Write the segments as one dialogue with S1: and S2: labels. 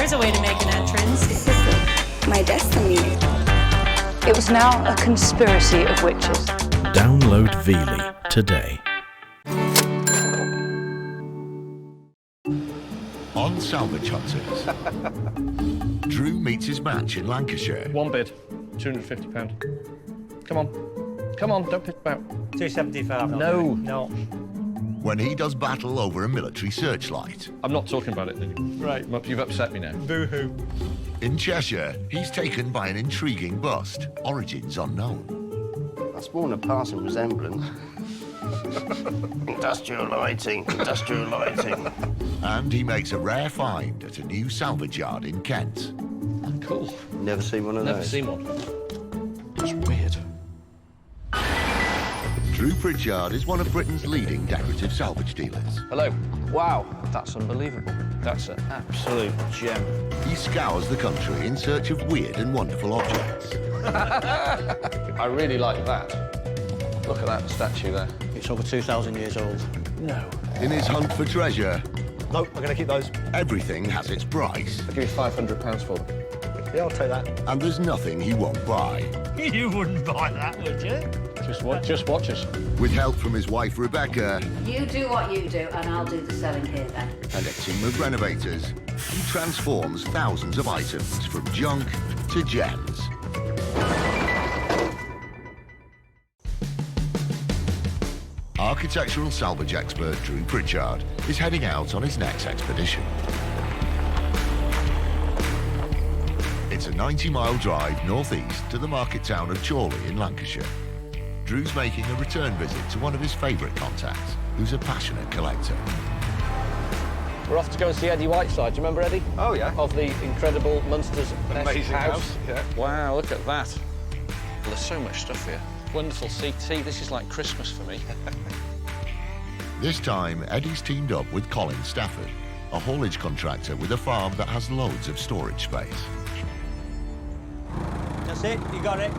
S1: there's a way to make an entrance.
S2: This is my destiny.
S3: It was now a conspiracy of witches.
S4: Download Veely today.
S5: On Salvage Hunters, Drew meets his match in Lancashire.
S6: One bid, £250. Come on. Come on, don't pick about.
S7: 275.
S6: No.
S7: No.
S5: When he does battle over a military searchlight.
S6: I'm not talking about it then. Right. You've upset me now.
S7: Boo-hoo.
S5: In Cheshire, he's taken by an intriguing bust, origins unknown.
S8: That's more than a passing resemblance. Industrial lighting, industrial lighting.
S5: And he makes a rare find at a new salvage yard in Kent.
S6: Cool.
S8: Never seen one of
S6: Never
S8: those.
S6: seen one. That's weird.
S5: Drew Pritchard is one of Britain's leading decorative salvage dealers.
S6: Hello. Wow, that's unbelievable. That's an absolute gem.
S5: He scours the country in search of weird and wonderful objects.
S6: I really like that. Look at that statue there.
S7: It's over 2,000 years old.
S6: No.
S5: In his hunt for treasure,
S7: Nope, I'm going to keep those.
S5: everything has its price.
S6: I'll give you £500 for them.
S7: Yeah, I'll take that.
S5: And there's nothing he won't buy.
S7: You wouldn't buy that, would you?
S6: Just watch us.
S5: With help from his wife Rebecca
S9: You do what you do, and I'll do the selling here then.
S5: and a team of renovators, he transforms thousands of items from junk to gems. Architectural salvage expert Drew Pritchard is heading out on his next expedition. It's a 90-mile drive northeast to the market town of Chorley in Lancashire. Drew's making a return visit to one of his favourite contacts, who's a passionate collector.
S6: We're off to go and see Eddie Whiteside. Do you remember Eddie?
S10: Oh, yeah.
S6: Of the incredible Munsters
S10: Amazing house. Yeah.
S6: Wow, look at that. Well, there's so much stuff here. Wonderful CT. This is like Christmas for me.
S5: This time, Eddie's teamed up with Colin Stafford, a haulage contractor with a farm that has loads of storage space.
S7: That's it, you got it.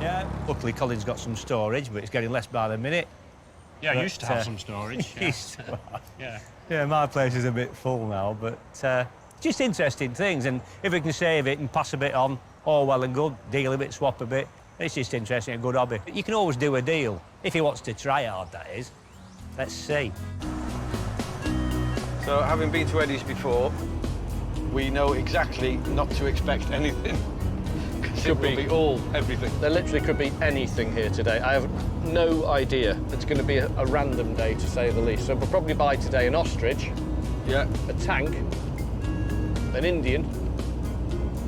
S7: Yeah. Luckily, Colin's got some storage, but it's getting less by the minute.
S10: Yeah, I
S7: But,
S10: used to have some storage. Yeah.
S7: Yeah. Yeah, my place is a bit full now, but just interesting things. And if we can save it and pass a bit on, all well and good, deal a bit, swap a bit. It's just interesting, a good hobby. You can always do a deal, if he wants to try hard, that is. Let's see.
S10: So, having been to Eddie's before, we know exactly not to expect anything. Because it will be all everything.
S6: There literally could be anything here today. I have no idea. It's going to be a random day, to say the least. So we'll probably buy today an ostrich,
S10: Yeah.
S6: a tank, an Indian,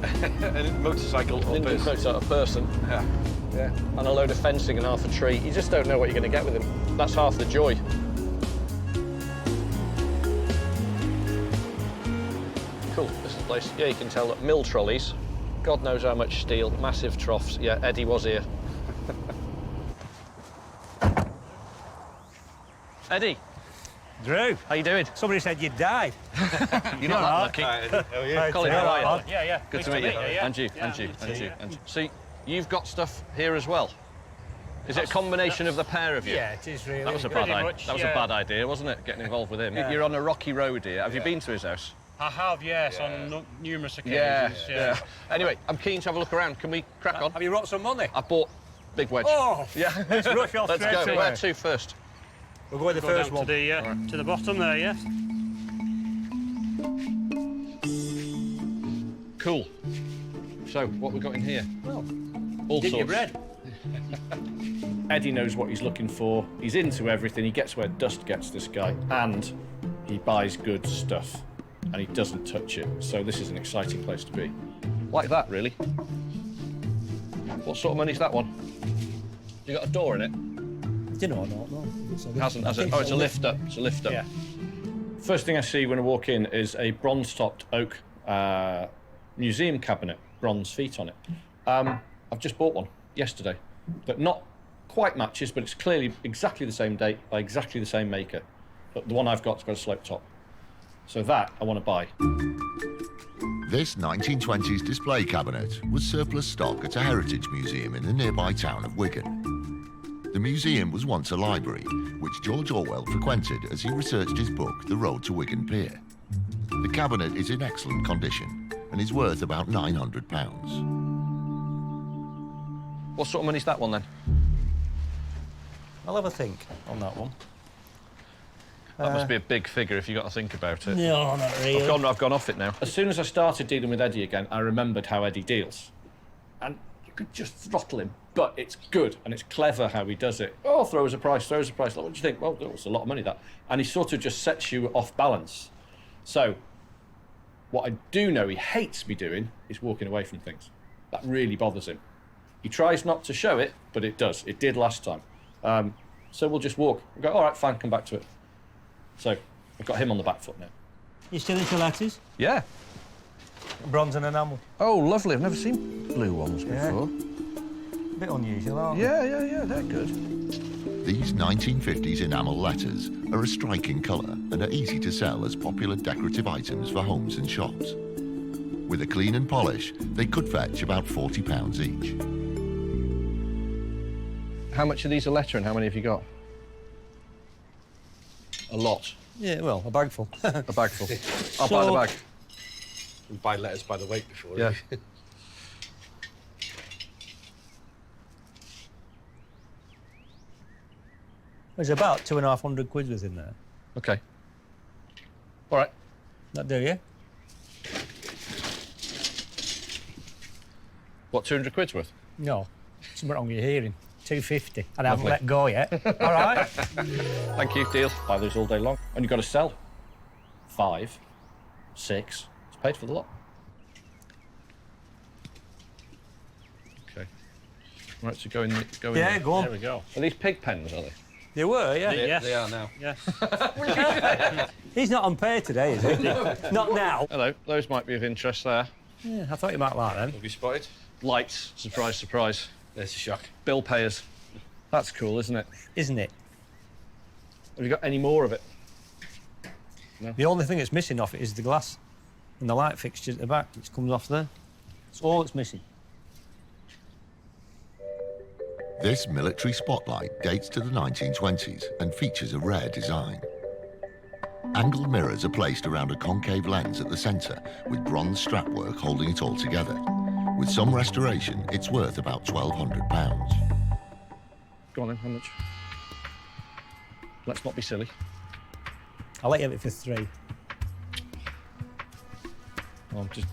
S10: A motorcycle or
S6: Indian
S10: person.
S6: a person,
S10: Yeah.
S6: yeah, and a load of fencing and half a tree. You just don't know what you're going to get with him. That's half the joy. Cool, this is the place. Yeah, you can tell that mill trolleys, God knows how much steel, massive troughs. Yeah, Eddie was here. Eddie,
S7: Drew,
S6: how you doing?
S7: somebody said you died.
S6: You're not that lucky.
S10: Oh, yeah.
S6: Colin, how are you?
S7: Yeah, yeah.
S6: Good to meet you. And you, and you, and you, and you. See, you've got stuff here as well. Is it a combination of the pair of you?
S7: Yeah, it is really.
S6: That was a
S7: Pretty
S6: bad idea.
S7: much,
S6: That was a bad idea, wasn't it? Getting involved with him.
S7: Yeah.
S6: You're on a rocky road here. Have you been to his house?
S10: I have, yes, on numerous
S6: Yeah,
S10: occasions.
S6: yeah. Anyway, I'm keen to have a look around. Can we crack on?
S7: Have you brought some money?
S6: I bought big wedge.
S7: Oh,
S6: Yeah.
S7: let's rush off
S6: Let's
S7: straight
S6: go.
S7: away.
S6: Where to first?
S7: We'll go with the
S10: Go
S7: first
S10: down
S7: one.
S10: to the bottom there, yes.
S6: Cool. So, what we got in here?
S7: Well,
S6: All
S7: dig your
S6: sorts.
S7: bread.
S6: Eddie knows what he's looking for. He's into everything. He gets where dust gets, this guy. And he buys good stuff. And he doesn't touch it. So this is an exciting place to be. Like that, really. What sort of money's that one? You got a door in it?
S7: Do you know or not? No.
S6: Hasn't, has it? Oh, it's a lift up. It's a lift up.
S7: Yeah.
S6: First thing I see when I walk in is a bronze-topped oak museum cabinet, bronze feet on it. I've just bought one yesterday that not quite matches, but it's clearly exactly the same date by exactly the same maker. But the one I've got's got a slope top. So that I want to buy.
S5: This 1920s display cabinet was surplus stock at a heritage museum in the nearby town of Wigan. The museum was once a library, which George Orwell frequented as he researched his book, The Road to Wigan Pier. The cabinet is in excellent condition and is worth about £900.
S6: What sort of money's that one then?
S7: I'll have a think on that one.
S6: That must be a big figure if you've got to think about it.
S7: No, not really.
S6: I've gone off it now. As soon as I started dealing with Eddie again, I remembered how Eddie deals. And you could just throttle him, but it's good and it's clever how he does it. Oh, throw us a price. Like, what do you think? Well, it's a lot of money, that. And he sort of just sets you off balance. So, what I do know he hates me doing is walking away from things. That really bothers him. He tries not to show it, but it does. It did last time. So we'll just walk. We'll go, all right, fine, come back to it. So, I've got him on the back foot now.
S7: You still into letters?
S6: Yeah.
S7: Bronze and enamel.
S6: Oh, lovely. I've never seen blue ones before.
S7: A bit unusual, aren't they?
S6: Yeah, they're good.
S5: These 1950s enamel letters are a striking colour and are easy to sell as popular decorative items for homes and shops. With a clean and polish, they could fetch about £40 each.
S6: How much are these a letter and how many have you got? A lot.
S7: Yeah, well, a bagful.
S6: A bagful. I'll buy the bag.
S10: We buy letters by the weight before.
S6: Yeah.
S7: There's about £250 worth in there.
S6: Okay. All right.
S7: That do you?
S6: What, 200 quid's worth?
S7: No. Something wrong with your hearing. 250. And I haven't
S6: Lovely.
S7: let go yet. All right.
S6: Thank you, deal. Buy those all day long. And you've got to sell 5, 6. It's paid for the lot. Okay. Right, so go in.
S7: Yeah, go on.
S6: There we go. Are these pig pens, are they?
S7: They were, yeah.
S10: Yes. They are now.
S7: Yeah. He's not on pay today, is he? Not now.
S6: Hello. Those might be of interest there.
S7: Yeah, I thought you might like them.
S10: Have you spotted?
S6: Lights. Surprise, surprise.
S10: There's a shock.
S6: Bill payers. That's cool, isn't it?
S7: Isn't it?
S6: Have you got any more of it?
S7: The only thing that's missing off it is the glass and the light fixture at the back, which comes off there. That's all that's missing.
S5: This military spotlight dates to the 1920s and features a rare design. Angled mirrors are placed around a concave lens at the centre, with bronze strapwork holding it all together. With some restoration, it's worth about £1,200.
S6: Go on then, how much? Let's not be silly.
S7: I'll let you have it for 3.
S6: Well, just...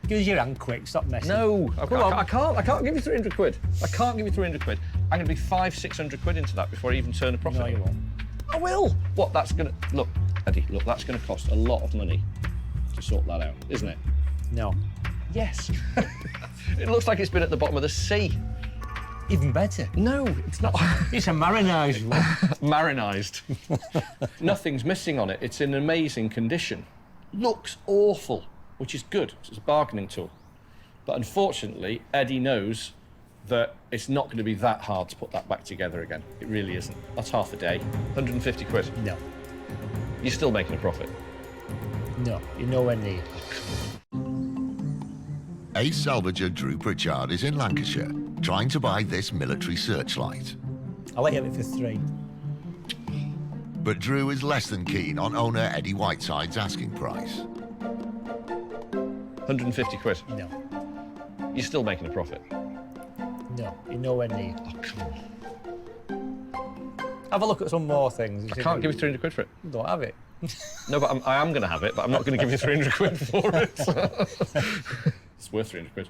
S7: Give us your hand quick, stop messing.
S6: No,
S7: on.
S6: I can't give you 300 quid. I can't give you 300 quid. I'm going to be 500-600 quid into that before I even turn a profit.
S7: No, you won't.
S6: I will. What, that's going to... Look, Eddie, look, that's going to cost a lot of money to sort that out, isn't it?
S7: No.
S6: Yes. It looks like it's been at the bottom of the sea.
S7: Even better.
S6: No, it's not.
S7: It's a marinised one.
S6: Marinised. Nothing's missing on it. It's in amazing condition. Looks awful, which is good. It's a bargaining tool. But unfortunately, Eddie knows that it's not going to be that hard to put that back together again. It really isn't. That's half a day. 150 quid.
S7: No.
S6: You're still making a profit.
S7: No, you're nowhere near.
S5: Ace salvager Drew Pritchard is in Lancashire, trying to buy this military searchlight.
S7: I'll let you have it for 3.
S5: But Drew is less than keen on owner Eddie Whiteside's asking price.
S6: 150 quid.
S7: No.
S6: You're still making a profit.
S7: No, you're nowhere near.
S6: Oh, come on.
S7: Have a look at some more things.
S6: I can't give you 300 quid for it.
S7: Don't have it.
S6: No, but I am going to have it, but I'm not going to give you 300 quid for it. It's worth 300 quid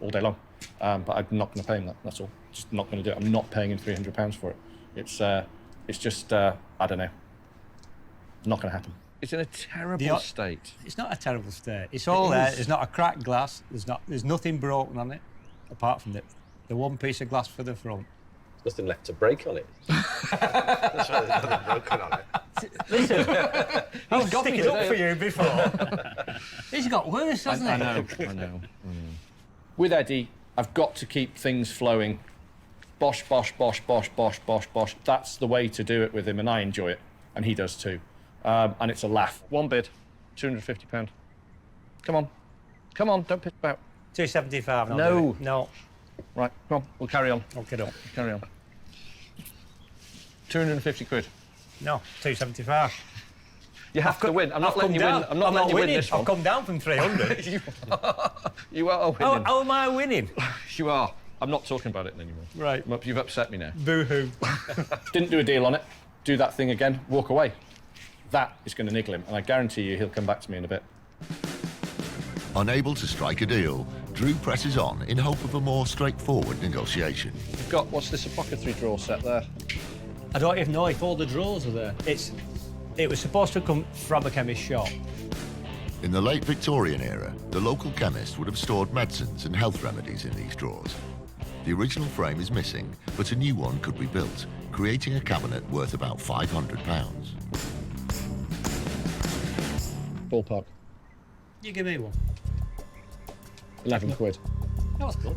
S6: all day long. But I'm not going to pay him that, that's all. Just not going to do it. I'm not paying him £300 for it. It's just, I don't know. Not going to happen. It's in a terrible state.
S7: It's not a terrible state. It's all there. There's not a cracked glass. There's nothing broken on it, apart from the one piece of glass for the front.
S10: There's nothing left to break on it. That's why there's nothing broken on it.
S7: Listen, I was
S6: got me
S7: sticking up
S6: today.
S7: for you before. He's got worse, hasn't he?
S6: I know. With Eddie, I've got to keep things flowing. Bosh, bosh, bosh, bosh, bosh, bosh, bosh. That's the way to do it with him, and I enjoy it, and he does too. And it's a laugh. One bid, £250. Come on, don't piss about.
S7: 275.
S6: No.
S7: No.
S6: Right, come on, we'll carry on.
S7: Okay, don't.
S6: Carry on. 250 quid.
S7: No, 275.
S6: You have to win. I'm not letting you win. I'm not letting you win this one.
S7: I've come down from 300.
S6: You are winning.
S7: How am I winning?
S6: You are. I'm not talking about it anymore.
S7: Right.
S6: You've upset me now.
S7: Boo-hoo.
S6: Didn't do a deal on it. Do that thing again. Walk away. That is going to niggle him, and I guarantee you he'll come back to me in a bit.
S5: Unable to strike a deal, Drew presses on in hope of a more straightforward negotiation.
S6: You've got, what's this, apothecary drawer set there?
S7: I don't even know if all the drawers are there. It was supposed to come from a chemist's shop.
S5: In the late Victorian era, the local chemist would have stored medicines and health remedies in these drawers. The original frame is missing, but a new one could be built, creating a cabinet worth about £500.
S6: Ballpark.
S7: You give me one.
S6: 11 quid.
S7: That was good.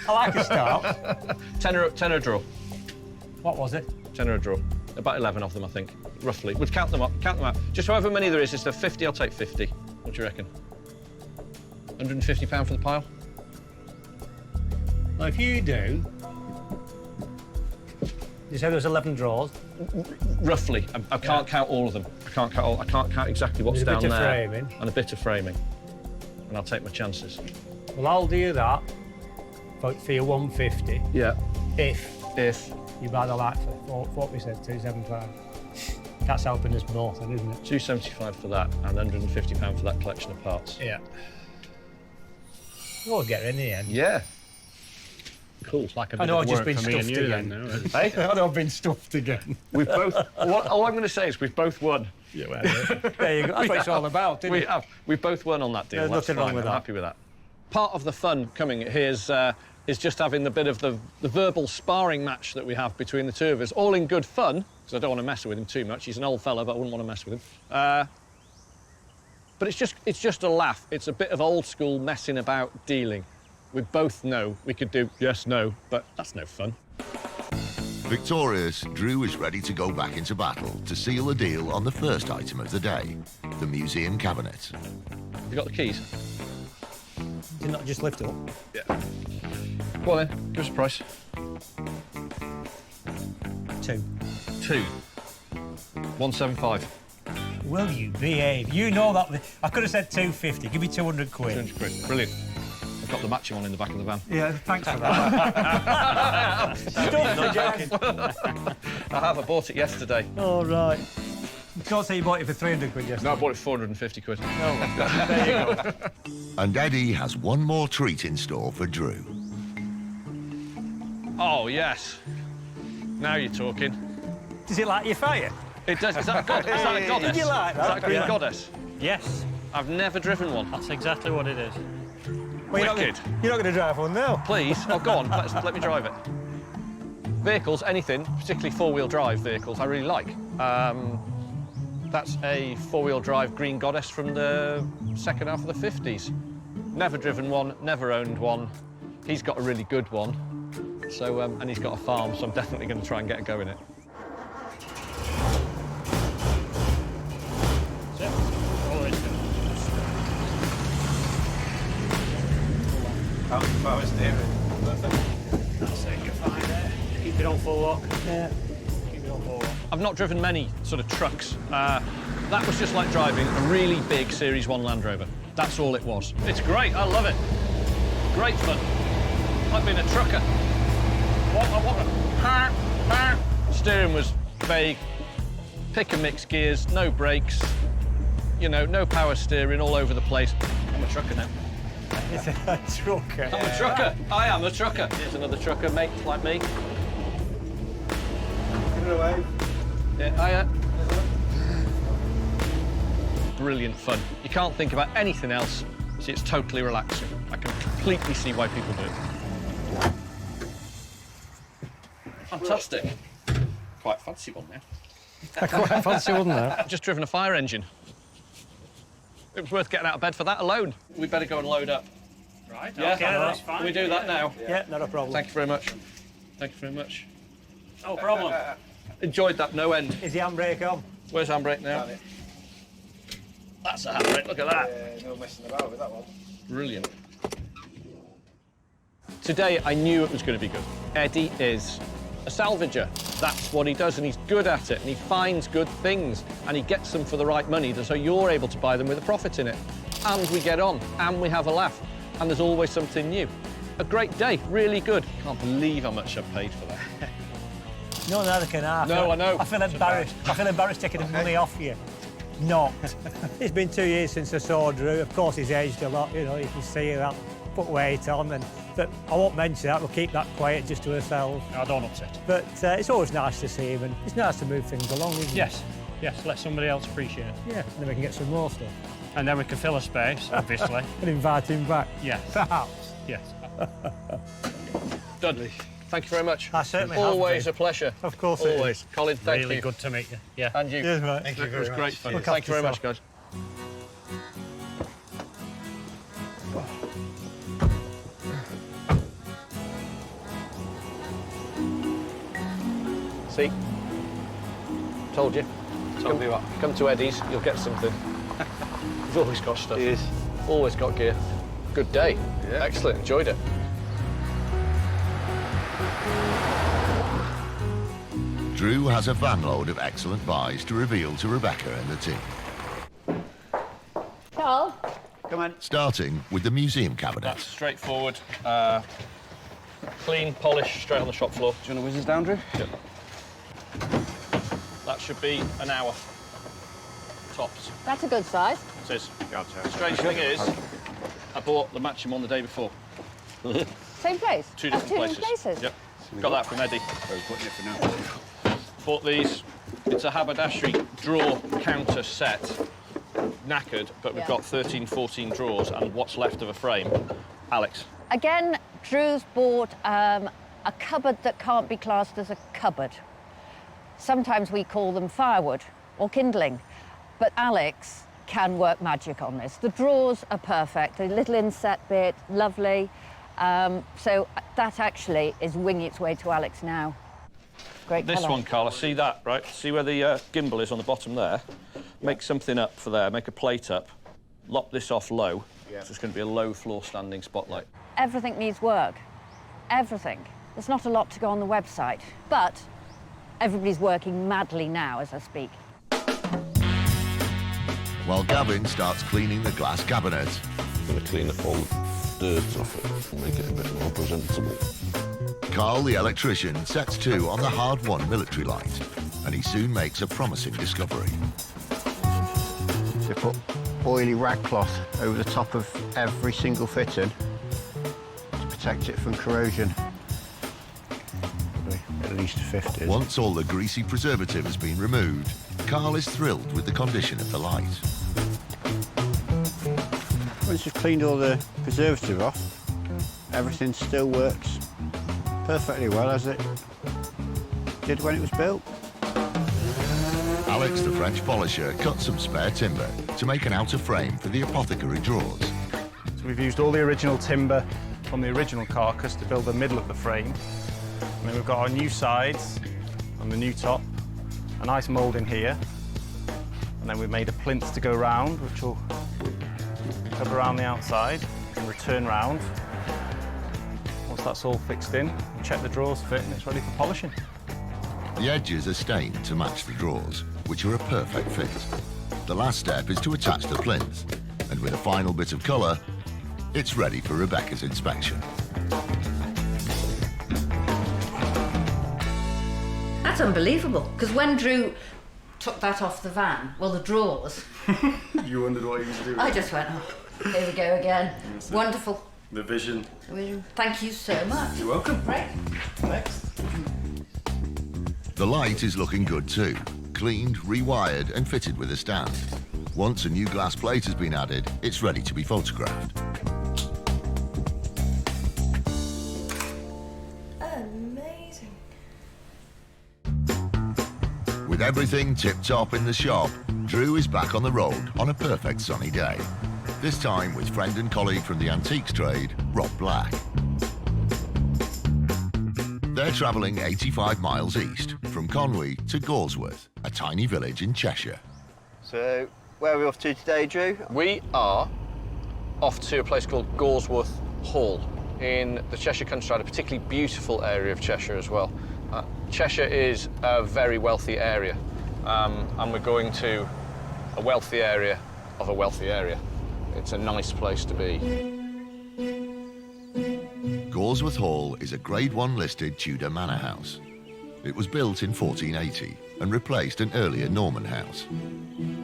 S7: I like a start.
S6: Tenner a drawer.
S7: What was it?
S6: Tenner a drawer. About 11 of them, I think, roughly. We'd count them up. Just however many there is, it's 50, I'll take 50. What do you reckon? £150 for the pile?
S7: Well, if you do... You said there was 11 drawers?
S6: Roughly. I can't count all of them. I can't count exactly what's down there.
S7: There's a bit of framing.
S6: And a bit of framing. And I'll take my chances.
S7: Well, I'll do that for your 150.
S6: Yeah.
S7: If you buy the light for what we said, 275. That's helping us both, then, isn't it?
S6: 275 for that, and £150 for that collection of parts.
S7: Yeah. We'll get her in the end.
S6: Yeah. Cool.
S7: It's like a bit of work for me and you then.
S6: Hey?
S7: I know I've been stuffed again.
S6: We've both. All I'm going to say is we've both won.
S7: Yeah, well, there you go. That's what it's all about, isn't it?
S6: We've both won on that deal.
S7: There's nothing wrong with that.
S6: I'm happy with that. Part of the fun coming here is just having the bit of the verbal sparring match that we have between the two of us, all in good fun, because I don't want to mess with him too much. He's an old fella, but I wouldn't want to mess with him. But it's just a laugh. It's a bit of old school messing about dealing. We both know we could do yes, no, but that's no fun.
S5: Victorious, Drew is ready to go back into battle to seal a deal on the first item of the day, the museum cabinet.
S6: You got the keys?
S7: Did not just lift it up?
S6: Yeah. Go on then, give us a price.
S7: 2.
S6: 175.
S7: Will you behave? You know that. I could have said 250. Give me 200 quid.
S6: 200 quid. Brilliant. I've got the matching one in the back of the van.
S7: Yeah, thanks for that. Stuffed again.
S6: I have. I bought it yesterday.
S7: All right. You can't say you bought it for 300 quid yesterday.
S6: No, I bought it for 450 quid.
S7: No. There you go.
S5: And Eddie has one more treat in store for Drew.
S6: Oh, yes. Now you're talking.
S7: Does it light your fire?
S6: It does. Is that a goddess?
S7: Did you like that?
S6: Is that a green goddess?
S1: Yes,
S6: I've never driven one.
S1: that's exactly what it is.
S7: Well,
S6: Wicked.
S7: You're not going to drive one now.
S6: Please. Oh, go on. Let me drive it. Vehicles, anything, particularly four-wheel drive vehicles, I really like. That's a four-wheel drive green goddess from the second half of the 50s. Never driven one, never owned one. He's got a really good one. So, and he's got a farm, so I'm definitely going to try and get a go in it.
S10: Power steering. Perfect.
S1: That's it, you're fine there. Keep it on full lock.
S7: Yeah.
S1: Keep it on full lock.
S6: I've not driven many sort of trucks. That was just like driving a really big Series 1 Land Rover. That's all it was. It's great, I love it. Great fun. Like being a trucker. Steering was vague. Pick and mix gears, no brakes. You know, no power steering, all over the place. I'm a trucker now.
S7: It's a trucker.
S6: I'm a trucker. I am a trucker. Here's another trucker, mate, like me.
S10: Give it away.
S6: Yeah, brilliant fun. You can't think about anything else, so it's totally relaxing. I can completely see why people do it. Fantastic. Quite fancy one now.
S7: Quite fancy, wasn't it?
S6: I've just driven a fire engine. It was worth getting out of bed for that alone. We better go and load up.
S1: Right,
S6: Yeah?
S1: okay, that's fine.
S6: Can we do that now?
S7: Yeah, not a problem.
S6: Thank you very much. Thank you very much.
S1: No problem.
S6: Enjoyed that no end.
S7: Is the handbrake on?
S6: Where's handbrake now? That's a handbrake, look at that.
S10: Yeah, no messing about with that one.
S6: Brilliant. Today, I knew it was going to be good. Eddie is a salvager. That's what he does, and he's good at it, and he finds good things, and he gets them for the right money, so you're able to buy them with a profit in it. And we get on, and we have a laugh, and there's always something new. A great day, really good. Can't believe how much I've paid for that.
S7: No, neither can I.
S6: No, I know.
S7: I feel embarrassed. I feel embarrassed taking the money off you. Not. It's been 2 years since I saw Drew. Of course, he's aged a lot, you know, you can see that. Put weight on, but I won't mention that. We'll keep that quiet just to ourselves.
S1: I don't upset.
S7: But it's always nice to see him, and it's nice to move things along, isn't it?
S1: Yes, yes, let somebody else appreciate it.
S7: Yeah, and then we can get some more stuff.
S1: And then we can fill a space, obviously.
S7: And invite him back.
S1: Yes.
S7: Perhaps.
S1: Yes.
S6: Dudley, thank you very much.
S7: I certainly have
S6: Always
S7: been.
S6: a pleasure.
S7: Of course it is.
S6: Always. Colin, thank you.
S1: Really good to meet you. Yeah.
S6: And you.
S7: Cheers, mate.
S1: Thank you
S6: It
S1: very
S6: was
S1: much.
S6: great fun.
S7: Look
S6: Thank you very much,
S7: after
S6: guys. See? Told you.
S10: Told me what?
S6: Come to Eddie's, you'll get something. He's always got stuff.
S10: He is.
S6: Always got gear. Good day.
S10: Yeah.
S6: Excellent. Enjoyed it.
S5: Drew has a van load of excellent vies to reveal to Rebecca and the team.
S9: Carl?
S10: Come on.
S5: Starting with the museum cabinet.
S6: That's straightforward. Clean, polished, straight on the shop floor.
S10: Do you want to whiz us down, Drew?
S6: Yep. That should be an hour. Tops.
S9: That's a good size.
S6: It is.
S10: Gotcha.
S6: Strange thing is, I bought the matching one the day before.
S9: Same place?
S6: Two
S9: Oh,
S6: different places. Yep. Got that from Eddie.
S10: Putting it for now.
S6: Bought these. It's a haberdashery drawer counter set. Knackered, but we've
S9: Yeah.
S6: got 13, 14 drawers and what's left of a frame. Alex.
S9: Again, Drew's bought a cupboard that can't be classed as a cupboard. Sometimes we call them firewood or kindling, but Alex can work magic on this. The drawers are perfect, a little inset bit, lovely. So that actually is winging its way to Alex now. Great
S6: This
S9: colour.
S6: one, Carla, see that, right? See where the gimbal is on the bottom there? Make something up for there, make a plate up, lop this off low.
S10: Yeah.
S6: So it's going to be a low floor standing spotlight.
S9: Everything needs work. Everything. There's not a lot to go on the website, but everybody's working madly now as I speak.
S5: While Gavin starts cleaning the glass cabinet.
S11: I'm going to clean up all the dirt off it and make it a bit more presentable.
S5: Carl, the electrician, sets to on the hard-won military light, and he soon makes a promising discovery.
S8: They put oily rag cloth over the top of every single fitting to protect it from corrosion. At least 50.
S5: Once all the greasy preservative has been removed, Carl is thrilled with the condition of the light.
S8: Once you've cleaned all the preservative off, everything still works perfectly well as it did when it was built.
S5: Alex, the French polisher, cut some spare timber to make an outer frame for the apothecary drawers.
S12: So we've used all the original timber from the original carcass to build the middle of the frame. And then we've got our new sides and the new top, a nice mould in here. And then we've made a plinth to go round, which will cover around the outside and return round. Once that's all fixed in, we check the drawers fit and it's ready for polishing.
S5: The edges are stained to match the drawers, which are a perfect fit. The last step is to attach the plinth, and with a final bit of colour, it's ready for Rebecca's inspection.
S9: That's unbelievable, because when Drew took that off the van, well, the drawers,
S11: You wondered what he was doing.
S9: I just went, oh, here we go again. Wonderful.
S11: The vision.
S9: Thank you so much.
S11: You're welcome.
S9: Great.
S11: Next.
S5: The light is looking good too. Cleaned, rewired and fitted with a stand. Once a new glass plate has been added, it's ready to be photographed.
S2: Amazing.
S5: With everything tip-top in the shop, Drew is back on the road on a perfect sunny day. This time with friend and colleague from the antiques trade, Rob Black. They're travelling 85 miles east, from Conwy to Gawsworth, a tiny village in Cheshire.
S8: So, where are we off to today, Drew?
S6: We are off to a place called Gawsworth Hall in the Cheshire countryside, a particularly beautiful area of Cheshire as well. Cheshire is a very wealthy area, and we're going to a wealthy area of a wealthy area. It's a nice place to be.
S5: Gawsworth Hall is a Grade 1 listed Tudor manor house. It was built in 1480 and replaced an earlier Norman house.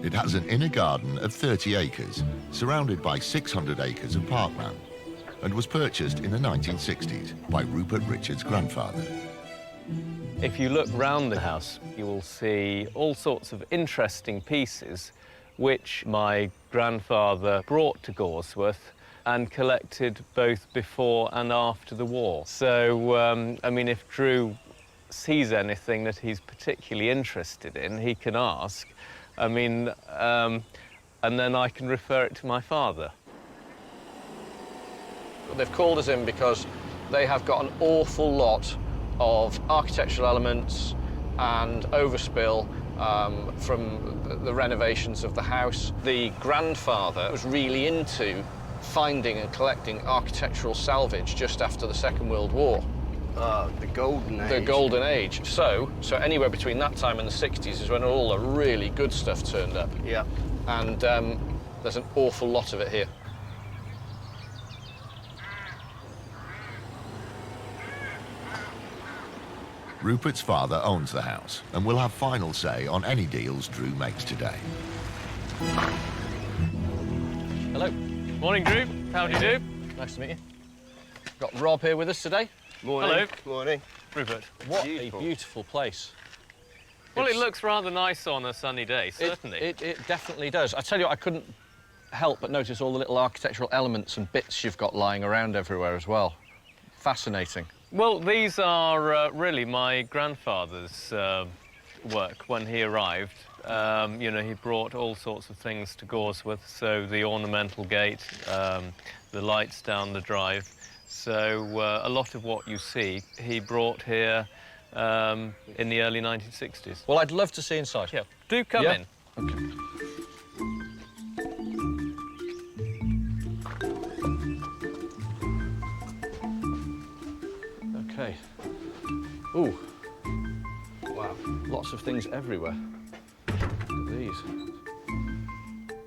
S5: It has an inner garden of 30 acres, surrounded by 600 acres of parkland, and was purchased in the 1960s by Rupert Richards' grandfather.
S13: If you look round the house, you will see all sorts of interesting pieces which my grandfather brought to Gawsworth and collected both before and after the war. So, I mean, if Drew sees anything that he's particularly interested in, he can ask. I mean, and then I can refer it to my father.
S6: They've called us in because they have got an awful lot of architectural elements and overspill from the renovations of the house. The grandfather was really into finding and collecting architectural salvage just after the Second World War.
S8: The golden age.
S6: The golden age. So anywhere between that time and the 60s is when all the really good stuff turned up.
S8: Yeah.
S6: And there's an awful lot of it here.
S5: Rupert's father owns the house and will have final say on any deals Drew makes today.
S6: Hello.
S13: Morning, Drew. How do you do?
S6: Nice to meet you. Got Rob here with us today.
S8: Morning.
S13: Hello.
S8: Morning.
S13: Rupert.
S6: What a beautiful place.
S13: Well, it looks rather nice on a sunny day, certainly.
S6: It definitely does. I tell you, I couldn't help but notice all the little architectural elements and bits you've got lying around everywhere as well. Fascinating.
S13: Well, these are really my grandfather's work when he arrived. You know, he brought all sorts of things to Gawsworth, so the ornamental gate, the lights down the drive. So a lot of what you see, he brought here in the early 1960s.
S6: Well, I'd love to see inside.
S13: Yeah, do come in.
S6: Okay. Okay. Ooh. Wow. Lots of things everywhere. Look at these.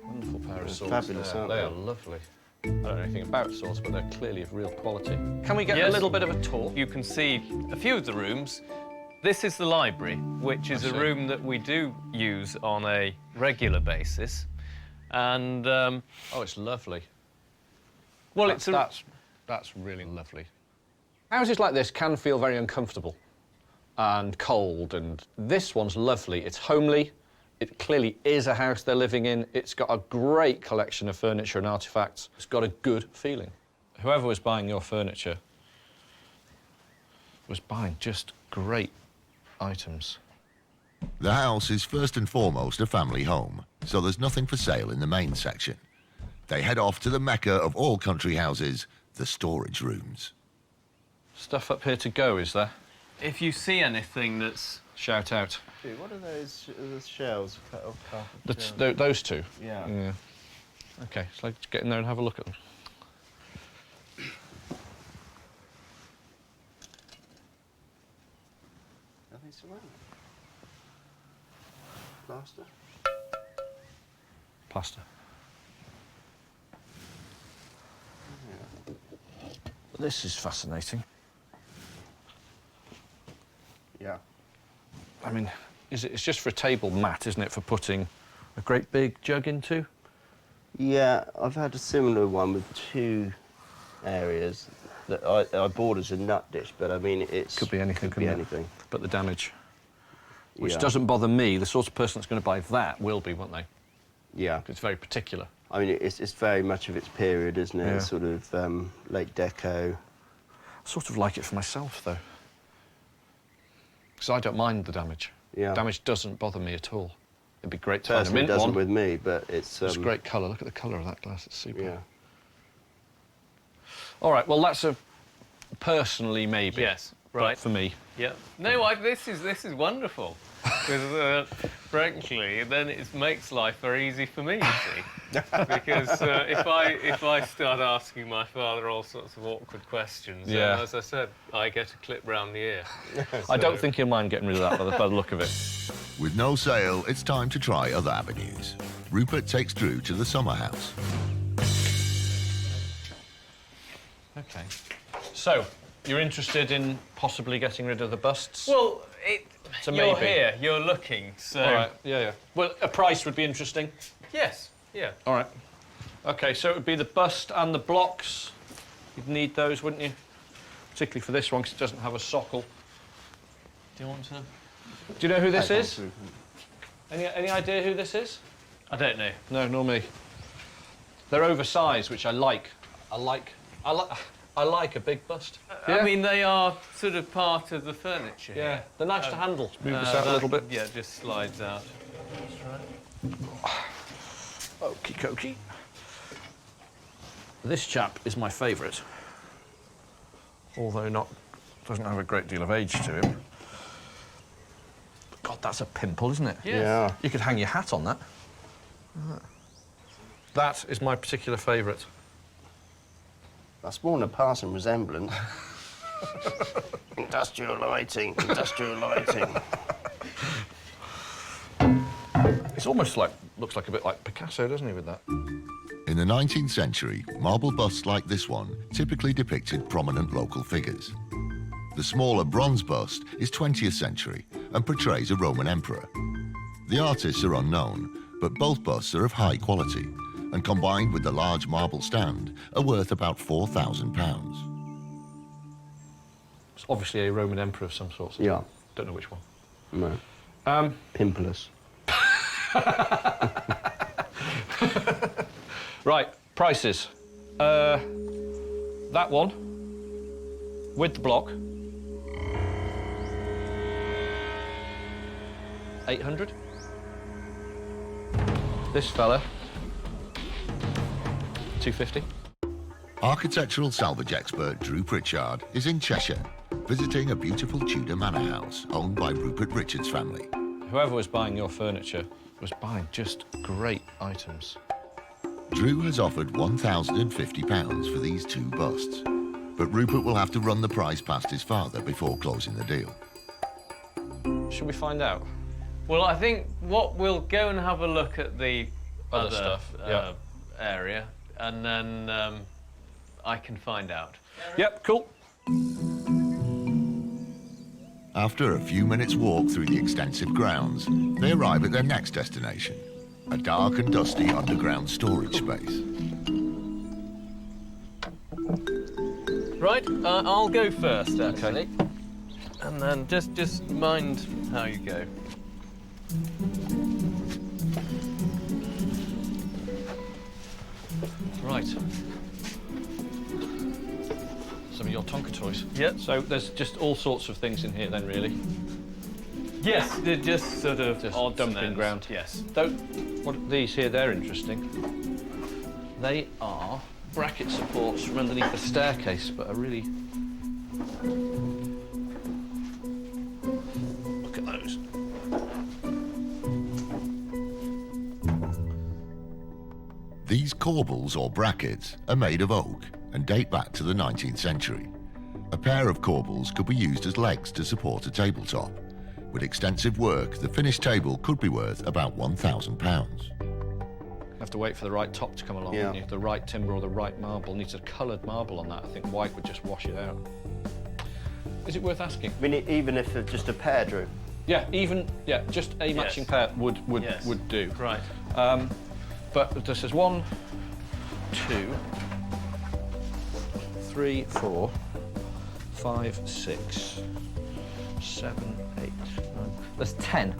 S6: Wonderful pair of swords.
S8: Fabulous, aren't
S6: they?
S8: they?
S6: Are lovely. I don't know anything about swords, but they're clearly of real quality. Can we get a little bit of a tour?
S13: You can see a few of the rooms. This is the library, which is a room that we do use on a regular basis. And
S6: oh, it's lovely.
S13: Well,
S6: that's really lovely. Houses like this can feel very uncomfortable and cold, and this one's lovely. It's homely. It clearly is a house they're living in. It's got a great collection of furniture and artefacts. It's got a good feeling. Whoever was buying your furniture was buying just great items.
S5: The house is first and foremost a family home, so there's nothing for sale in the main section. They head off to the mecca of all country houses, the storage rooms.
S6: Stuff up here to go, is there?
S13: if you see anything that's...
S6: Shout out.
S8: What are those shells cut off carpet?
S6: Those two?
S8: Yeah.
S6: OK, so let's get in there and have a look at them.
S8: Are they ceramic? Plaster?
S6: Plaster.
S8: Yeah.
S6: This is fascinating.
S8: Yeah.
S6: I mean, it's just for a table mat, isn't it, for putting a great big jug into?
S8: Yeah, I've had a similar one with two areas that I bought as a nut dish, but I mean, it
S6: could be anything.
S8: Could be anything.
S6: But the damage, which
S8: Yeah.
S6: doesn't bother me, the sort of person that's going to buy that will be, won't they?
S8: Yeah.
S6: It's very particular.
S8: I mean, it's very much of its period, isn't it?
S6: Yeah.
S8: It's sort of late deco.
S6: I sort of like it for myself, though. Because I don't mind the damage.
S8: Yeah.
S6: Damage doesn't bother me at all. It'd be great to find a
S8: Personally,
S6: mint
S8: it doesn't
S6: one.
S8: with me, but it's...
S6: It's a great colour. Look at the colour of that glass. It's super.
S8: Yeah.
S6: All right, well, that's a personally maybe.
S13: Yes, right.
S6: For me.
S13: Yeah. No, this is wonderful. Because, frankly, then it makes life very easy for me, you see. Because if I start asking my father all sorts of awkward questions, then, as I said, I get a clip round the ear.
S6: I don't think he'll mind getting rid of that by the look of it.
S5: With no sale, it's time to try other avenues. Rupert takes Drew to the summer house.
S6: OK. So, you're interested in possibly getting rid of the busts?
S13: Well,
S6: it's a
S13: you're
S6: maybe.
S13: here, you're looking, so...
S6: All right, yeah. Well, a price would be interesting.
S13: Yes, yeah.
S6: All right. OK, so it would be the bust and the blocks. You'd need those, wouldn't you? Particularly for this one, because it doesn't have a sockle.
S13: Do you want to...
S6: Do you know who this is? Any idea who this is?
S13: I don't know.
S6: No, nor me. They're oversized, which I like. I like a big bust.
S13: I mean, they are sort of part of the furniture.
S6: Yeah, they're nice to handle. Move this out
S13: that,
S6: a little bit.
S13: Yeah, it just slides out. That's right.
S6: Okie dokie. This chap is my favourite. Although doesn't have a great deal of age to him. God, that's a pimple, isn't it?
S13: Yes. Yeah.
S6: You could hang your hat on that. That is my particular favourite.
S14: That's more than a passing resemblance. Industrial lighting, industrial lighting.
S6: It's almost looks like a bit like Picasso, doesn't he, with that?
S5: In the 19th century, marble busts like this one typically depicted prominent local figures. The smaller bronze bust is 20th century and portrays a Roman emperor. The artists are unknown, but both busts are of high quality and combined with the large marble stand are worth about £4,000.
S6: It's obviously a Roman emperor of some sort.
S14: Yeah.
S6: Don't know which one.
S14: No. Pimpulus.
S6: Right, prices. That one, with the block, 800. This fella, 250.
S5: Architectural salvage expert Drew Pritchard is in Cheshire, visiting a beautiful Tudor manor house owned by Rupert Richards' family.
S6: Whoever was buying your furniture was buying just great items.
S5: Drew has offered £1,050 for these two busts, but Rupert will have to run the price past his father before closing the deal.
S6: Should we find out?
S13: Well, I think we'll go and have a look at the
S6: Other
S13: other
S6: stuff,
S13: area, and then I can find out.
S6: Yep, cool.
S5: After a few minutes' walk through the extensive grounds, they arrive at their next destination, a dark and dusty underground storage space.
S13: Right, I'll go first, actually. Okay. And then just mind how you go.
S6: Right. Some of your Tonka toys.
S13: Yep.
S6: So there's just all sorts of things in here then, really?
S13: Yes, they're just sort of
S6: just
S13: odds
S6: dumping
S13: and ends.
S6: ground.
S13: Yes.
S6: What are these here? They're interesting. They are bracket supports from underneath the staircase, but are really... Look at those.
S5: These corbels, or brackets, are made of oak and date back to the 19th century. A pair of corbels could be used as legs to support a tabletop. With extensive work, the finished table could be worth about £1,000.
S6: Have to wait for the right top to come along, wouldn't you? The right timber or the right marble. Needs a coloured marble on that. I think white would just wash it out. Is it worth asking?
S14: I mean, even if it's just a pair, Drew?
S6: Yeah, just a matching pair would do.
S13: Right.
S6: But this is 1, 2, 3, 4, 5, 6, 7, 8, 9. There's 10.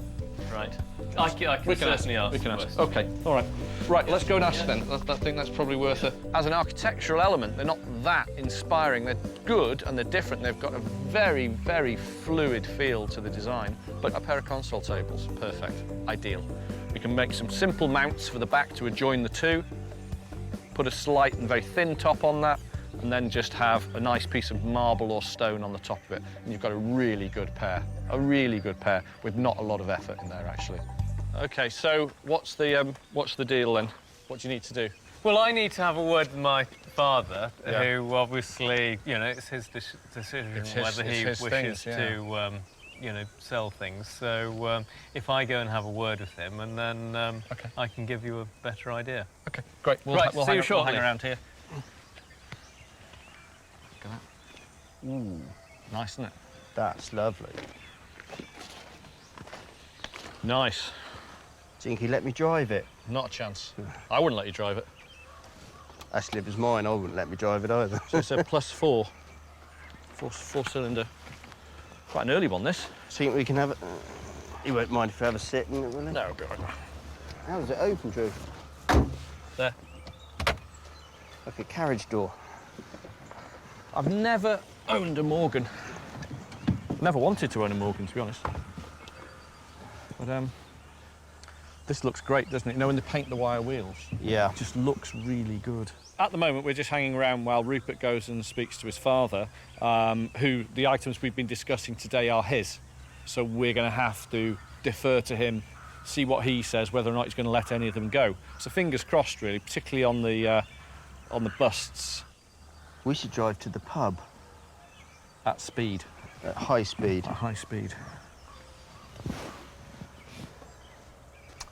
S13: Right. I can certainly ask.
S6: We can ask. OK, all right. Right, let's go and ask then. I think that's probably worth it. As an architectural element, they're not that inspiring. They're good and they're different. They've got a very, very fluid feel to the design. But a pair of console tables, perfect, ideal. We can make some simple mounts for the back to adjoin the two, put a slight and very thin top on that, and and then just have a nice piece of marble or stone on the top of it, and you've got a really good pair. A really good pair with not a lot of effort in there, actually. OK, so what's the deal then? What do you need to do?
S13: Well, I need to have a word with my father,
S6: Yeah.
S13: who obviously, you know, it's his decision whether he wishes to, you know, sell things. So if I go and have a word with him, and then I can give you a better idea.
S6: OK, great. We'll
S13: see you shortly.
S6: We'll hang around here. Look at that. Ooh, nice, isn't it?
S14: That's lovely.
S6: Nice.
S14: Think he'd let me drive it?
S6: Not a chance. I wouldn't let you drive it.
S14: Actually, if it was mine, I wouldn't let me drive it either.
S6: So it's a +4. Four-cylinder. Quite an early one, this.
S14: Think we can have it? You won't mind if we have a sit in it, will he?
S6: No, go on.
S14: How does it open, Drew?
S6: There.
S14: Like a carriage door.
S6: I've never owned a Morgan. Never wanted to own a Morgan, to be honest. But this looks great, doesn't it? You know, when they paint the wire wheels?
S14: Yeah.
S6: It just looks really good. At the moment, we're just hanging around while Rupert goes and speaks to his father, who the items we've been discussing today are his. So we're going to have to defer to him, see what he says, whether or not he's going to let any of them go. So fingers crossed, really, particularly on the busts.
S14: We should drive to the pub.
S6: At speed.
S14: At high speed.
S6: At high speed.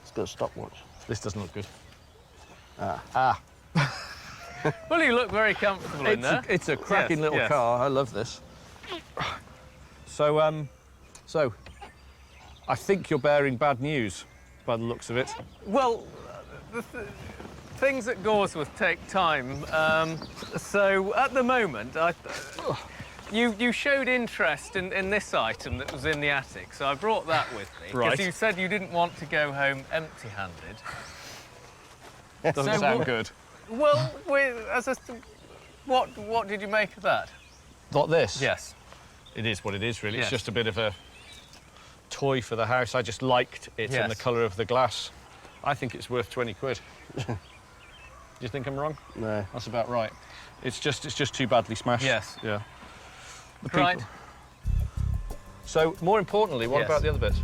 S14: It's got a stopwatch.
S6: This doesn't look good.
S14: Ah.
S13: Well, you look very comfortable in there.
S6: It's a cracking little
S13: yes.
S6: car. I love this. So, I think you're bearing bad news by the looks of it.
S13: Well, things at Gawsworth take time. So at the moment, you showed interest in this item that was in the attic, so I brought that with me.
S6: Right.
S13: Because you said you didn't want to go home empty-handed.
S6: Doesn't sound good.
S13: Well, what did you make of that?
S6: Not this?
S13: Yes.
S6: It is what it is, really.
S13: Yes.
S6: It's just a bit of a toy for the house. I just liked it
S13: Yes.
S6: and the colour of the glass. I think it's worth 20 quid. Do you think I'm wrong?
S14: No.
S6: That's about right. It's just too badly smashed.
S13: Yes.
S6: Yeah.
S13: Right.
S6: So, more importantly, what
S13: Yes.
S6: about the other bits?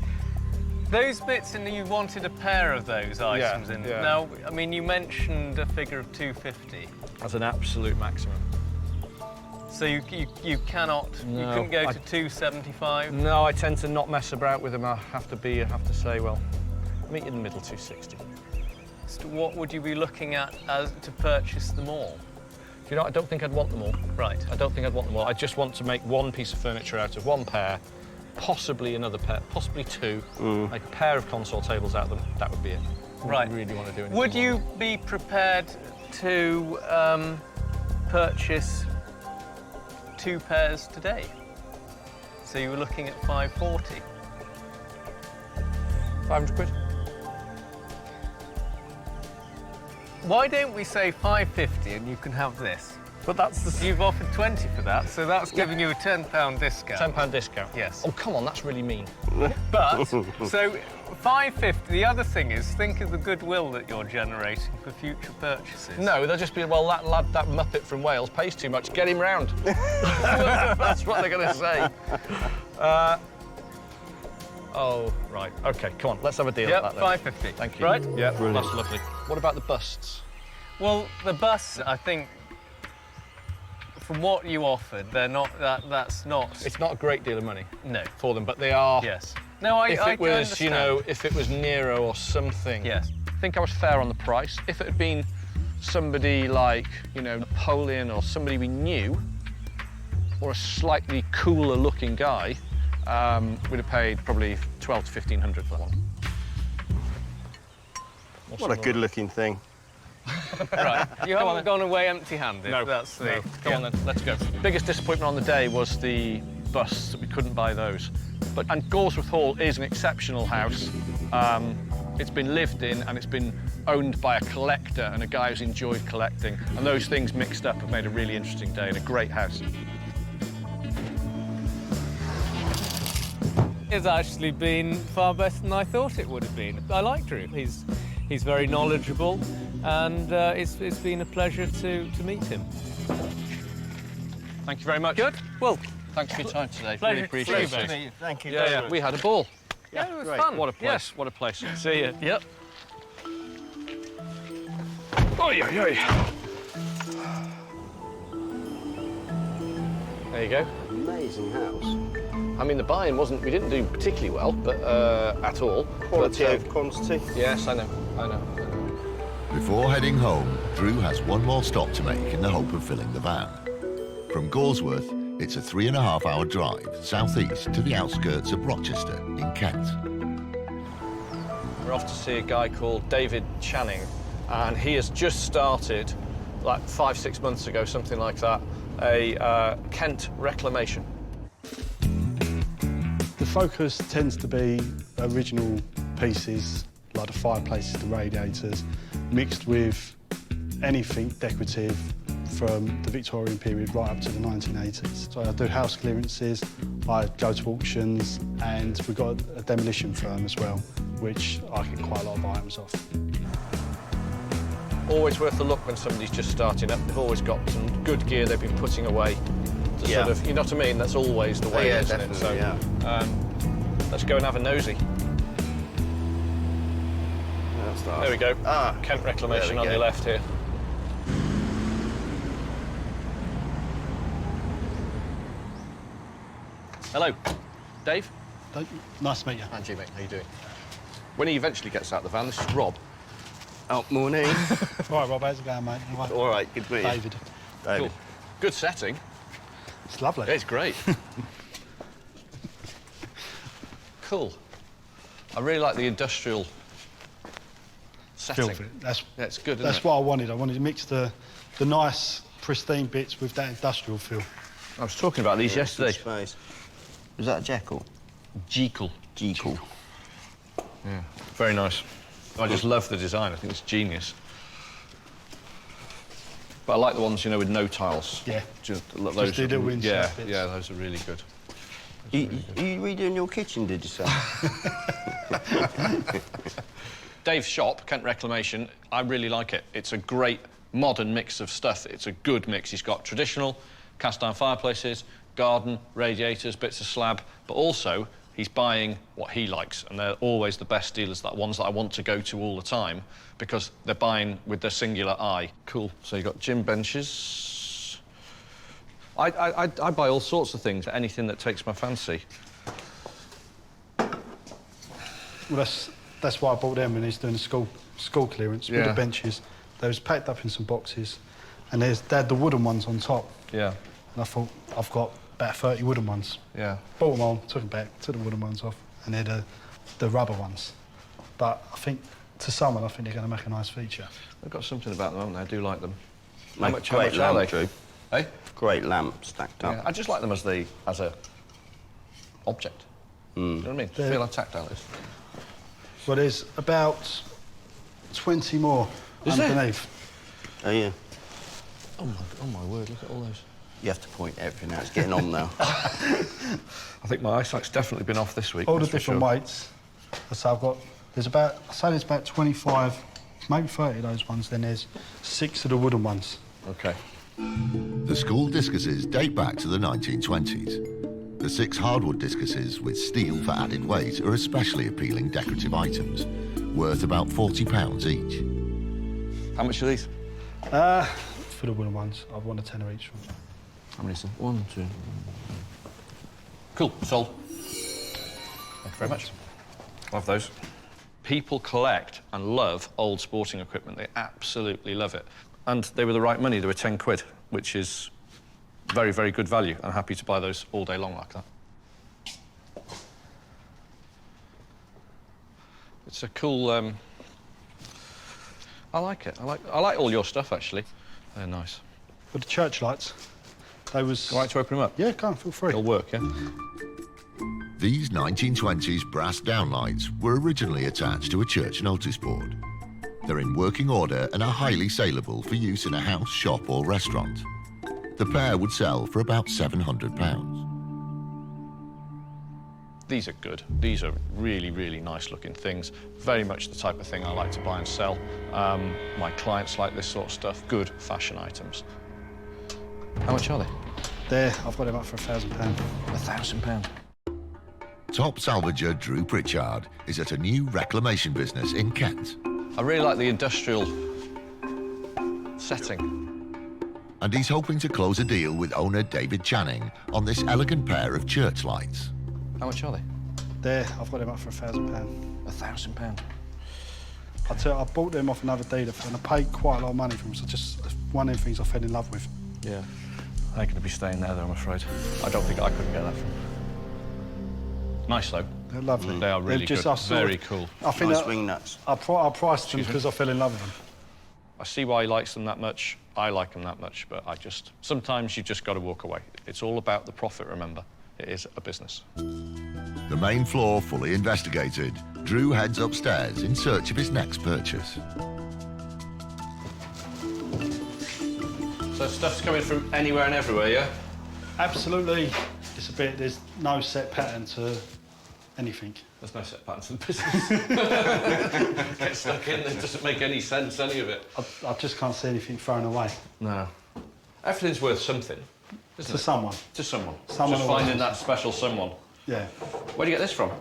S13: Those bits, and you wanted a pair of those items in.
S6: yeah.
S13: Now, I mean, you mentioned a figure of 250.
S6: As an absolute maximum.
S13: So you cannot,
S6: No,
S13: you couldn't go to 275?
S6: No, I tend to not mess about with them. I have to say, well, meet in the middle, 260.
S13: So what would you be looking at as to purchase them all?
S6: You know, I don't think I'd want them all.
S13: Right.
S6: I don't think I'd want them all. I just want to make one piece of furniture out of one pair, possibly another pair, possibly two, make a pair of console tables out of them. That would be it.
S13: Right.
S6: I really want to do anything
S13: Would
S6: more.
S13: you be prepared to purchase 2 pairs today? So you were looking at 540.
S6: 500 quid?
S13: Why don't we say 550 and you can have this?
S6: But that's the...
S13: You've offered 20 for that, so that's giving you a £10 discount.
S6: £10 discount?
S13: Yes.
S6: Oh, come on, that's really mean.
S13: But, so 550, the other thing is, think of the goodwill that you're generating for future purchases.
S6: No, they'll just be, well, that lad, that muppet from Wales pays too much, get him round. That's what they're going to say. Oh, right. OK, come on, let's have a deal
S13: Yep,
S6: at that then.
S13: 550.
S6: Thank you.
S13: Right?
S6: Yeah, that's lovely. What about the busts?
S13: Well, the busts, I think, from what you offered, they're not, that's not...
S6: It's not a great deal of money.
S13: No.
S6: For them, but they are...
S13: Yes. No,
S6: if it was,
S13: understand.
S6: you know, if it was Nero or something...
S13: Yes.
S6: I think I was fair on the price. If it had been somebody like, you know, Napoleon or somebody we knew, or a slightly cooler looking guy, we'd have paid probably 12 to 1500 for that one.
S14: What a good-looking thing.
S13: Right, you haven't gone away empty-handed.
S6: No,
S13: That's the...
S6: no. Come on then, let's go. Biggest disappointment on the day was the busts, that we couldn't buy those. And Gawsworth Hall is an exceptional house. It's been lived in and it's been owned by a collector and a guy who's enjoyed collecting. And those things mixed up have made a really interesting day and a great house.
S13: It's actually been far better than I thought it would have been. I like Drew. He's very knowledgeable, and it's been a pleasure to meet him.
S6: Thank you very much.
S13: Good. Well,
S6: thanks for your time today.
S13: Pleasure
S6: Really appreciate
S13: to see you,
S6: it.
S13: mate.
S14: Thank you.
S6: Yeah, we had a ball.
S13: Yeah, it was
S14: great.
S13: fun.
S6: What a place.
S13: Yes.
S6: What a place.
S13: See you. Yep.
S6: Oi, oi, oi. There you go.
S14: Amazing house.
S6: I mean, the buying wasn't, we didn't do particularly well, but at all.
S14: Quality
S6: but,
S14: over quantity.
S6: Yes, I know.
S5: Before heading home, Drew has one more stop to make in the hope of filling the van. From Gawsworth, it's a 3.5-hour drive southeast to the outskirts of Rochester in Kent.
S6: We're off to see a guy called David Channing, and he has just started, like 5-6 months ago, something like that, a Kent reclamation.
S12: The focus tends to be original pieces, like the fireplaces, the radiators, mixed with anything decorative from the Victorian period right up to the 1980s. So I do house clearances, I go to auctions, and we've got a demolition firm as well, which I get quite a lot of items off.
S6: Always worth a look when somebody's just starting up. They've always got some good gear they've been putting away to sort of, you know what I mean? That's always the way,
S14: yeah,
S6: isn't it? So, let's go and have a nosy. There we go. Kent reclamation on your left here. Hello, Dave.
S12: Nice to meet you.
S6: Andrew, mate. How you doing? When he eventually gets out of the van, this is Rob.
S14: Oh, morning.
S12: All right, Rob, how's it going, mate?
S14: All right, good to meet you.
S12: David.
S6: Cool. Good setting.
S12: It's lovely.
S6: Yeah, it's great. Cool. I really like the industrial setting.
S12: Feel for it. That's,
S6: yeah, it's good, isn't
S12: That's
S6: it?
S12: what I wanted. I wanted to mix the nice, pristine bits with that industrial feel.
S6: I was talking about these yesterday.
S14: Space. Was that a Jekyll?
S6: Jekyll.
S14: Jekyll.
S6: Yeah, very nice. I just love the design. I think it's genius. But I like the ones, you know, with no tiles.
S12: Yeah.
S6: Just
S12: the little inside bits.
S6: Yeah, those are really good.
S14: Are you redoing your kitchen, did you say?
S6: Dave's shop, Kent Reclamation, I really like it. It's a great modern mix of stuff. It's a good mix. He's got traditional cast-iron fireplaces, garden, radiators, bits of slab, but also he's buying what he likes, and they're always the best dealers, the ones that I want to go to all the time, because they're buying with their singular eye. Cool. So you've got gym benches. I buy all sorts of things, anything that takes my fancy.
S12: Well, that's why I bought them when he's doing the school clearance with the benches. They was packed up in some boxes, and they had the wooden ones on top.
S6: Yeah.
S12: And I thought, I've got about 30 wooden ones.
S6: Yeah.
S12: Bought them all, took them back, took the wooden ones off, and they're the rubber ones. But I think, to someone, I think they're going to make a nice feature.
S6: They've got something about them, haven't they? I do like them.
S14: How
S6: much
S14: great
S6: are
S14: lamp,
S6: they?
S14: Drew.
S6: Hey?
S14: Great lamp stacked up.
S6: Yeah, I just like them as a object. You know what I mean? Just feel how tactile it is.
S12: Well, there's about 20 more underneath.
S14: Oh, yeah.
S6: Oh my word, look at all those.
S14: You have to point everything out. It's getting on now.
S6: I think my eyesight's definitely been off this week.
S12: All the different weights. So I've got, there's about 25, maybe 30 of those ones. Then there's 6 of the wooden ones.
S6: OK.
S5: The school discuses date back to the 1920s. The 6 hardwood discuses with steel for added weight are especially appealing decorative items, worth about £40 each.
S6: How much are these?
S12: For the wooden ones, I've won a tenner each one.
S6: How many is there? 1, 2... Cool, sold. Thank you very much. Love those. People collect and love old sporting equipment. They absolutely love it. And they were the right money. They were 10 quid, which is very, very good value. I'm happy to buy those all day long like that. It's a cool... I like it. I like all your stuff, actually. They're nice.
S12: But the church lights, they was...
S6: All right to open them up?
S12: Yeah, come on, feel free.
S6: It'll work, yeah?
S5: These 1920s brass downlights were originally attached to a church notice board. They're in working order and are highly saleable for use in a house, shop or restaurant. The pair would sell for about £700.
S6: These are good. These are really, really nice-looking things. Very much the type of thing I like to buy and sell. My clients like this sort of stuff. Good fashion items. How much are they?
S12: There, I've got him up for £1,000.
S10: £1,000.
S5: Top salvager Drew Pritchard is at a new reclamation business in Kent.
S10: I really like the industrial setting.
S5: And he's hoping to close a deal with owner David Channing on this elegant pair of church lights.
S10: How much are they?
S12: There, I've got him up for £1,000.
S10: £1,000.
S12: I tell you, I bought them off another dealer and I paid quite a lot of money for them, so just one of the things I fell in love with.
S10: Yeah. They're going to be staying there, though, I'm afraid. I don't think I could get that from. Nice, though.
S12: They're lovely.
S10: They are really
S12: just,
S10: good. Very cool.
S12: I think
S14: Nice wing nuts.
S12: I priced them because I fell in love with them.
S10: I see why he likes them that much. I like them that much, but sometimes you just got to walk away. It's all about the profit, remember. It is a business.
S5: The main floor fully investigated, Drew heads upstairs in search of his next purchase.
S10: So stuff's coming from anywhere and everywhere, yeah?
S12: Absolutely. There's no set pattern to anything.
S10: There's no set pattern to the business. Get stuck in, it doesn't make any sense, any of it.
S12: I just can't see anything thrown away.
S10: No. Everything's worth something, isn't it?
S12: Someone.
S10: To someone.
S12: Someone
S10: just finding that special someone.
S12: Yeah.
S10: Where do you get this from?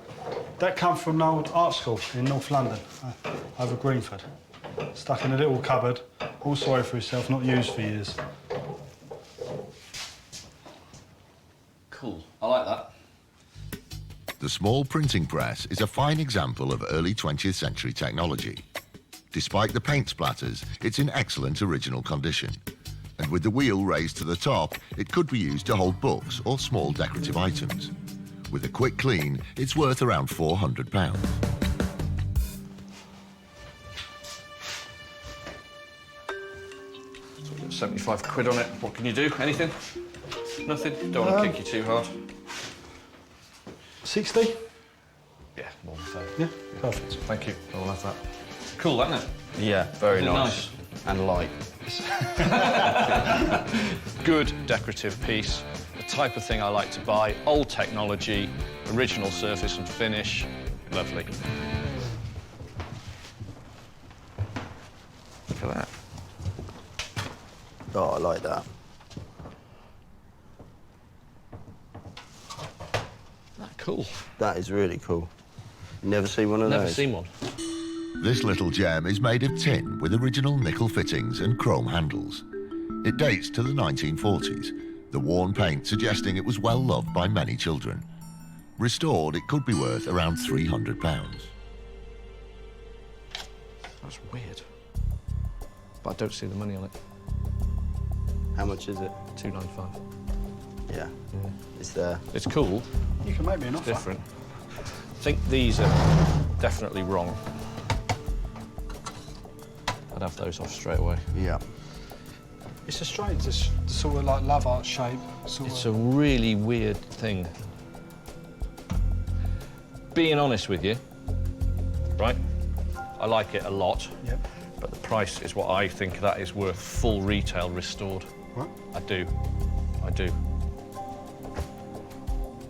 S12: That comes from an old art school in North London, over Greenford. Stuck in a little cupboard, all sorry for itself, not used for years.
S10: Cool. I like that.
S5: The small printing press is a fine example of early 20th century technology. Despite the paint splatters, it's in excellent original condition. And with the wheel raised to the top, it could be used to hold books or small decorative items. With a quick clean, it's worth around £400.
S10: 75 quid on it. What can you do? Anything? Nothing? Don't want to kick you too hard.
S12: 60?
S10: Yeah, more than fair.
S12: Yeah, perfect.
S10: Thank you. I'll have that. Cool, isn't it?
S14: Yeah, very
S10: nice.
S14: And light.
S10: Good decorative piece. The type of thing I like to buy. Old technology, original surface and finish. Lovely. Look at that.
S14: Oh, I like that.
S10: Cool.
S14: That is really cool. Never seen one of those?
S10: Never seen one.
S5: This little gem is made of tin with original nickel fittings and chrome handles. It dates to the 1940s, the worn paint suggesting it was well loved by many children. Restored, it could be worth around £300.
S10: That's weird. But I don't see the money on it.
S14: How much is it?
S10: £295.
S14: Yeah. It's there.
S10: It's cool.
S12: You can make me an offer.
S10: Different. I think these are definitely wrong. I'd have those off straight away.
S14: Yeah.
S12: It's a strange, it's sort of like love art shape.
S10: It's a really weird thing. Being honest with you, right? I like it a lot.
S12: Yep.
S10: But the price is what I think that is worth full retail restored.
S12: What?
S10: I do. I do.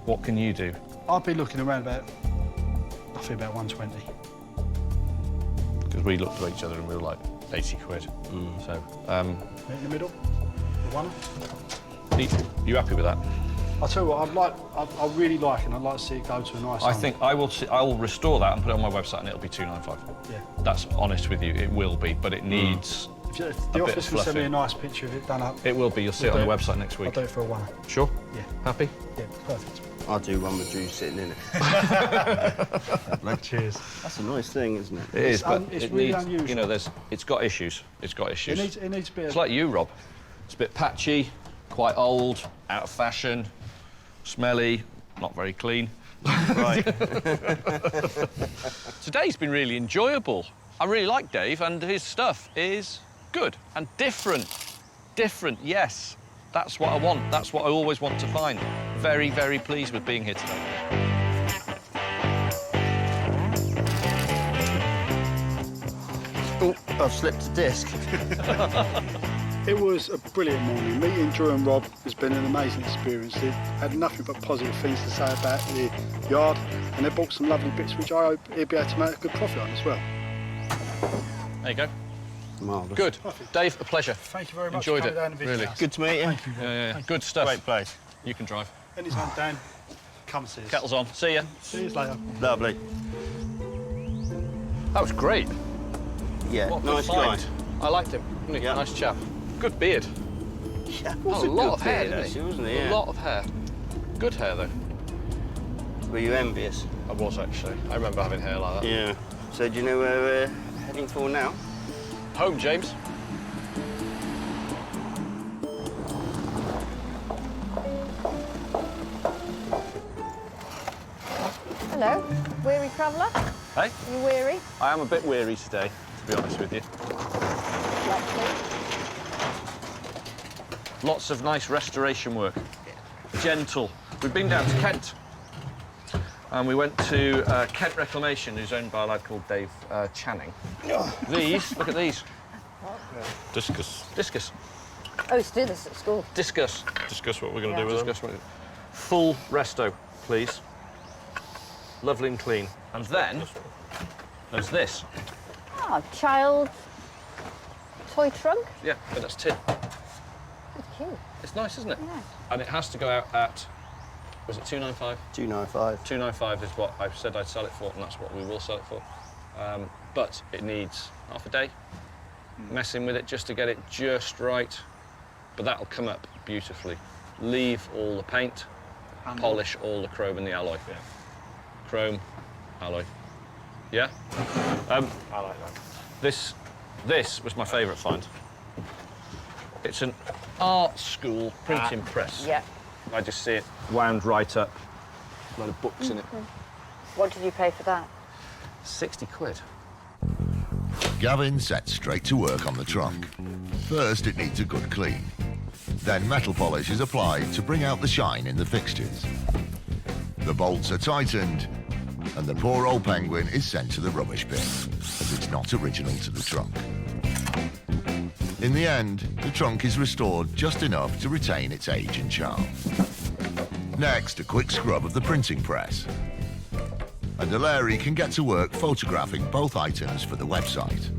S10: What can you do?
S12: I'd be looking around about, I think about 120.
S10: Because we looked at each other and we were like, 80 quid. So,
S12: In the middle, the one.
S10: You happy with that?
S12: I'll tell you what, I really like it, and I'd like to see it go to a nice
S10: I
S12: home.
S10: think I will restore that and put it on my website and it'll be £295.
S12: Yeah.
S10: That's honest with you, it will be, but it needs
S12: If the office can send me a nice picture of it done up.
S10: It will be, you'll see it on the website next week.
S12: I'll do it for a one.
S10: Sure?
S12: Yeah.
S10: Happy?
S12: Yeah, perfect.
S14: I'll do one with you sitting in it.
S12: Cheers.
S14: That's a nice thing, isn't it?
S10: It is, but
S12: it's
S10: it
S12: really
S10: needs,
S12: unusual.
S10: you know, it's got issues. It's got issues.
S12: It needs a bit
S10: It's
S12: of...
S10: like you, Rob. It's a bit patchy, quite old, out of fashion, smelly, not very clean. Right. Today's been really enjoyable. I really like Dave, and his stuff is good and different. Different, yes. That's what I want. That's what I always want to find. Very, very pleased with being here today.
S14: Oh, I've slipped a disc.
S12: It was a brilliant morning. Meeting Drew and Rob has been an amazing experience. They had nothing but positive things to say about the yard, and they bought some lovely bits which I hope he'll be able to make a good profit on as well.
S10: There you go.
S8: Marvellous.
S10: Good. Dave, a pleasure.
S12: Thank you very much.
S10: Enjoyed
S12: for
S10: it.
S12: coming down and visiting
S10: Really.
S12: us.
S8: Good to meet you.
S12: Thank you.
S10: Yeah. Good stuff.
S8: Great place.
S10: You can drive.
S12: Anytime, Dan. Come see us.
S10: Kettle's on. See ya.
S12: See you later.
S8: Lovely.
S10: That was great.
S8: Yeah,
S10: What a good
S8: nice guy.
S10: find. I liked him. Wasn't he?
S8: Yeah.
S10: Nice chap. Good beard.
S8: Yeah,
S10: Oh, a lot of hair,
S8: beard,
S10: didn't
S8: actually,
S10: he?
S8: wasn't he?
S10: A
S8: Yeah.
S10: lot of hair. Good hair, though.
S8: Were you envious?
S10: I was, actually. I remember having hair like that.
S8: Yeah. So do you know where we're heading for now?
S10: Home, James.
S9: Hello, weary traveller.
S10: Hey?
S9: You weary?
S10: I am a bit weary today, to be honest with you. Lots of nice restoration work. Gentle. We've been down to Kent. And we went to Kent Reclamation, who's owned by a lad called Dave Channing. These, look at these.
S11: Discus.
S10: Discus.
S9: Oh, used to do this at school.
S10: Discuss.
S11: Discuss what we're going
S9: Yeah.
S11: to do with them.
S10: Discuss what. Full resto, please. Lovely and clean. And then there's this.
S9: Ah, child's toy trunk.
S10: Yeah, but that's tin.
S9: That's cute.
S10: It's nice, isn't it?
S9: Yeah.
S10: And it has to go out at, was it 295?
S8: 295.
S10: 295 is what I've said I'd sell it for, and that's what we will sell it for. But it needs half a day messing with it just to get it just right. But that'll come up beautifully. Leave all the paint, polish all the chrome and the alloy. Yeah. Chrome, alloy. Yeah? I like that. This was my favourite find. It's an art school printing press.
S9: Yeah.
S10: I just see it wound right up. A lot of books in it.
S9: What did you pay for that?
S10: 60 quid.
S5: Gavin sets straight to work on the trunk. First, it needs a good clean. Then metal polish is applied to bring out the shine in the fixtures. The bolts are tightened, and the poor old penguin is sent to the rubbish bin, as it's not original to the trunk. In the end, the trunk is restored just enough to retain its age and charm. Next, a quick scrub of the printing press. And Larry can get to work photographing both items for the website.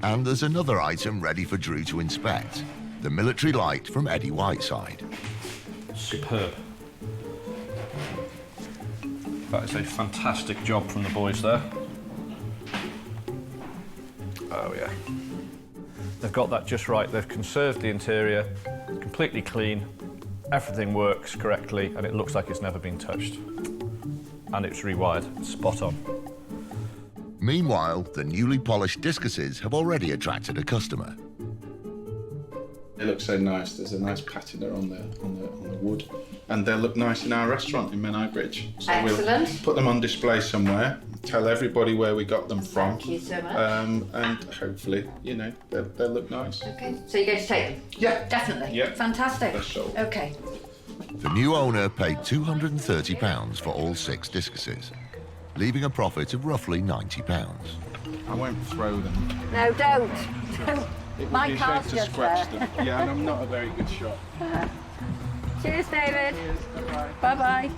S5: And there's another item ready for Drew to inspect, the military light from Eddie Whiteside.
S10: Superb. That is a fantastic job from the boys there. Oh, yeah. They've got that just right. They've conserved the interior, completely clean. Everything works correctly, and it looks like it's never been touched. And it's rewired. It's spot on.
S5: Meanwhile, the newly polished discuses have already attracted a customer.
S15: They look so nice. There's a nice patina on the wood, and they'll look nice in our restaurant in Menai Bridge. So
S9: Excellent.
S15: We'll put them on display somewhere. Tell everybody where we got them from.
S9: Thank you so much.
S15: And hopefully, you know, they'll look nice.
S9: Okay, so you're going to take them?
S15: Yeah.
S9: Definitely?
S15: Yeah.
S9: Fantastic.
S15: That's sold.
S9: Okay.
S5: The new owner paid £230 for all 6 discuses, leaving a profit of roughly £90.
S15: I won't throw them.
S9: No, don't. Don't.
S15: It would
S9: My
S15: be a shame
S9: car's
S15: to
S9: just
S15: scratch
S9: there.
S15: them. Yeah, and I'm not a very good shot.
S9: Cheers, David.
S15: Cheers. Bye-bye.
S9: Bye-bye.